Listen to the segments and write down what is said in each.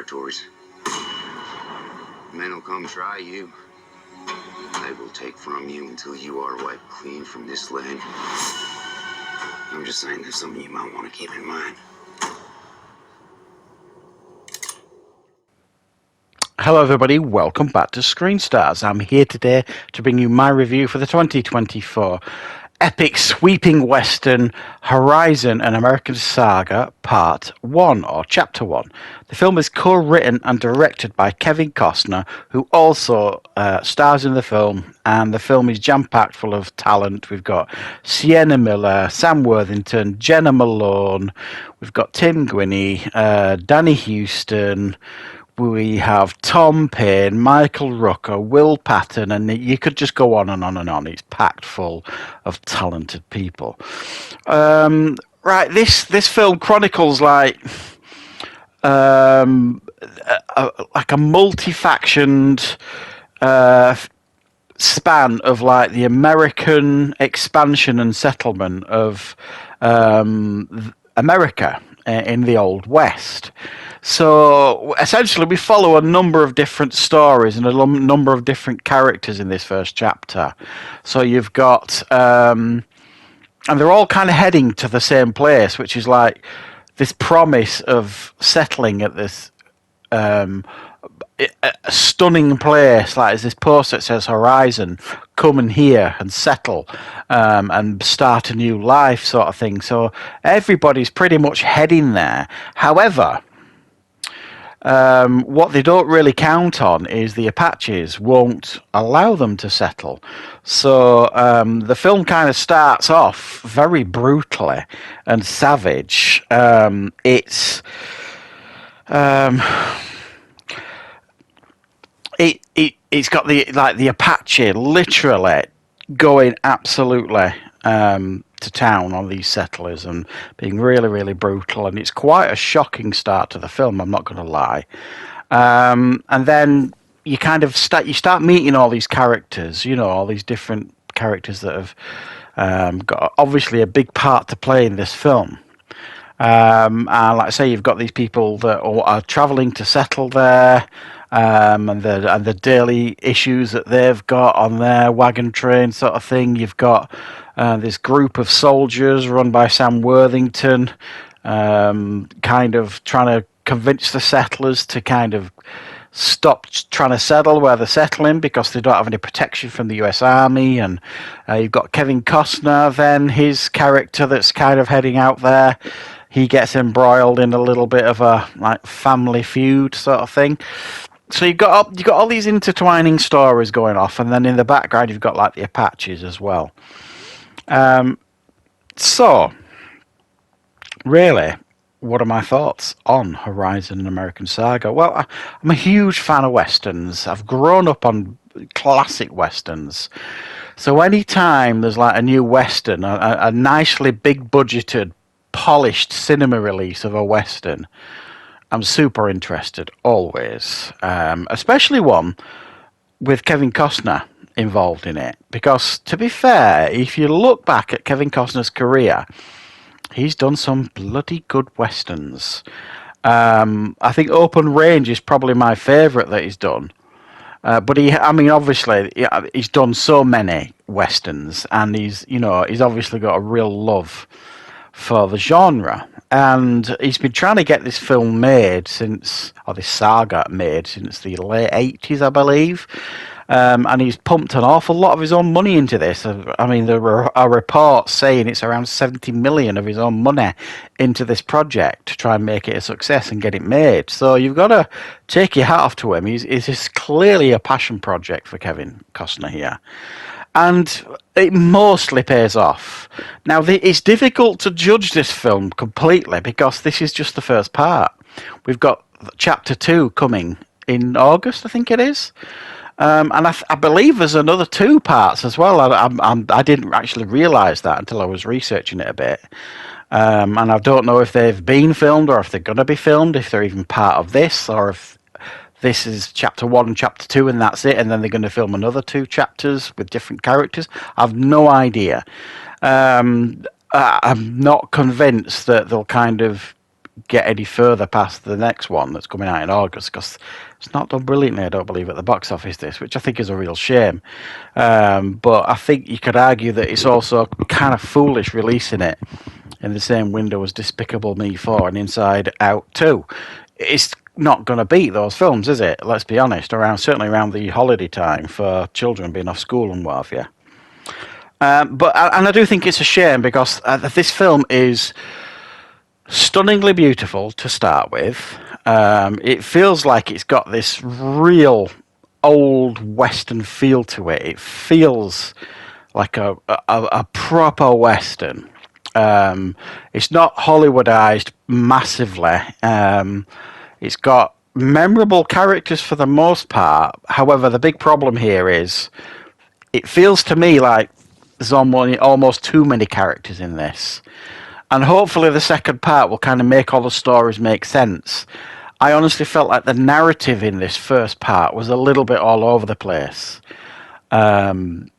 territories. Men will come try you. They will take from you until you are wiped clean from this land. I'm just saying there's something you might want to keep in mind. Hello everybody, welcome back to Screenstars. I'm here today to bring you my review for the 2024 epic sweeping western Horizon: An American Saga Part 1 or Chapter 1. The film is co-written and directed by Kevin Costner, who also stars in the film, and the film is jam-packed full of talent. We've got Sienna Miller, Sam Worthington, Jenna Malone, we've got Tim Guinea, Danny Houston, we have Tom Payne, Michael Rooker, Will Patton, and you could just go on and on and on. It's packed full of talented people. Right, this film chronicles like a multi-factioned span of like the American expansion and settlement of America in the Old West. So essentially we follow a number of different stories and a number of different characters in this first chapter. So you've got and they're all kind of heading to the same place, which is like this promise of settling at this a stunning place. Like there's this post that says Horizon, come in here and settle and start a new life, sort of thing. So everybody's pretty much heading there. However, what they don't really count on is the Apaches won't allow them to settle. So the film kind of starts off very brutally and savage. It's got the Apache literally going absolutely to town on these settlers and being really, really brutal, and it's quite a shocking start to the film, I'm not going to lie. And then you kind of start meeting all these characters, you know, all these different characters that have got obviously a big part to play in this film. And like I say, you've got these people that are travelling to settle there, and the daily issues that they've got on their wagon train sort of thing. You've got this group of soldiers run by Sam Worthington, kind of trying to convince the settlers to kind of stop trying to settle where they're settling because they don't have any protection from the US Army. And you've got Kevin Costner, then his character that's kind of heading out there. He gets embroiled in a little bit of a like family feud sort of thing. So you've got all these intertwining stories going off, and then in the background you've got like the Apaches as well. So really, what are my thoughts on Horizon: An American Saga? Well, I'm a huge fan of westerns. I've grown up on classic westerns. So anytime there's like a new western, a nicely big budgeted, polished cinema release of a western, I'm super interested always, especially one with Kevin Costner involved in it. Because to be fair, if you look back at Kevin Costner's career, he's done some bloody good westerns. I think Open Range is probably my favourite that he's done. But obviously, he's done so many westerns, and he's obviously got a real love for the genre, and he's been trying to get this film made this saga made since the late 80s, I believe. And he's pumped an awful lot of his own money into this. I mean, there are reports saying it's around 70 million of his own money into this project to try and make it a success and get it made. So you've got to take your hat off to him. It's clearly a passion project for Kevin Costner here. And it mostly pays off. Now, it's difficult to judge this film completely because this is just the first part. We've got Chapter 2 coming in August, I think it is. And I believe there's another 2 parts as well. I didn't actually realise that until I was researching it a bit. And I don't know if they've been filmed or if they're going to be filmed, if they're even part of this, or if this is Chapter 1 and Chapter 2 and that's it, and then they're going to film another 2 chapters with different characters. I've no idea. I'm not convinced that they'll kind of get any further past the next one that's coming out in August, because it's not done brilliantly, I don't believe, at the box office, this, which I think is a real shame. But I think you could argue that it's also kind of foolish releasing it in the same window as Despicable Me 4 and Inside Out 2. It's not going to beat those films, is it? Let's be honest, certainly around the holiday time for children being off school and what have you. But I do think it's a shame, because this film is stunningly beautiful to start with. It feels like it's got this real old Western feel to it. It feels like a proper Western. It's not Hollywoodized massively. It's got memorable characters for the most part. However, the big problem here is it feels to me like there's almost too many characters in this. And hopefully the second part will kind of make all the stories make sense. I honestly felt like the narrative in this first part was a little bit all over the place. And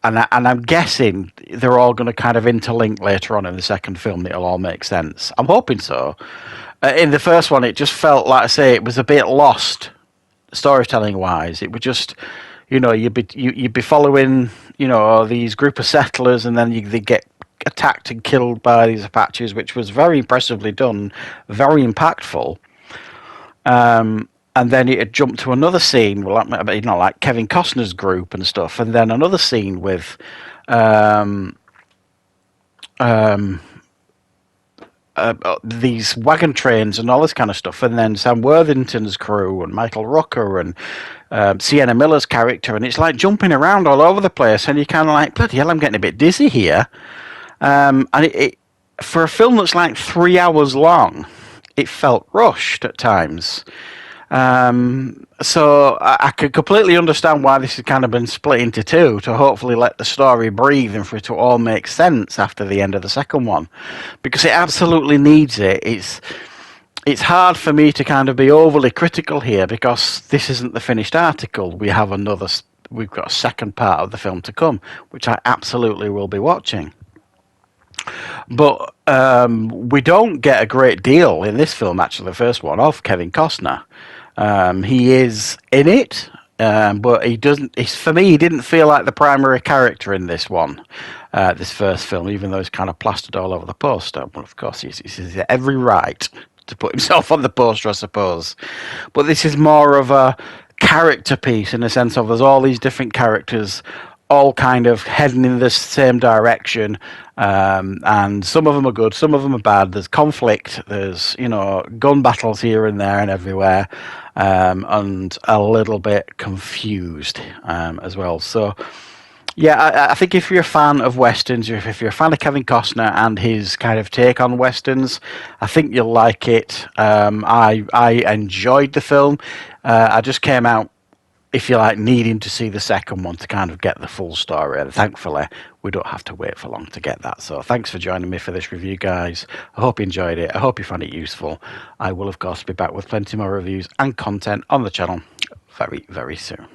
I'm guessing they're all going to kind of interlink later on in the second film. It'll all make sense. I'm hoping so. In the first one, it just felt, like I say, it was a bit lost, storytelling-wise. It was just, you'd be following, these group of settlers, and then they get attacked and killed by these Apaches, which was very impressively done, very impactful. And then it jumped to another scene, like Kevin Costner's group and stuff, and then another scene with these wagon trains and all this kind of stuff, and then Sam Worthington's crew and Michael Rooker and Sienna Miller's character, and it's like jumping around all over the place, and you're kind of like, bloody hell, I'm getting a bit dizzy here. And it for a film that's like 3 hours long, it felt rushed at times. So I could completely understand why this has kind of been split into two, to hopefully let the story breathe and for it to all make sense after the end of the second one, because it absolutely needs it. It's hard for me to kind of be overly critical here, because this isn't the finished article. We've got a second part of the film to come, which I absolutely will be watching. But we don't get a great deal in this film, actually, the first one, of Kevin Costner. He is in it, but he doesn't. For me, he didn't feel like the primary character in this one, this first film, even though he's kind of plastered all over the poster. Well, of course, he's every right to put himself on the poster, I suppose. But this is more of a character piece, in the sense of there's all these different characters all kind of heading in the same direction, and some of them are good, some of them are bad. There's conflict, there's gun battles here and there and everywhere, and a little bit confused as well. So yeah, I think if you're a fan of westerns, if you're a fan of Kevin Costner and his kind of take on westerns, I think you'll like it. I enjoyed the film. I just came out, if you like, needing to see the second one to kind of get the full story. And thankfully, we don't have to wait for long to get that. So thanks for joining me for this review, guys. I hope you enjoyed it. I hope you found it useful. I will, of course, be back with plenty more reviews and content on the channel very, very soon.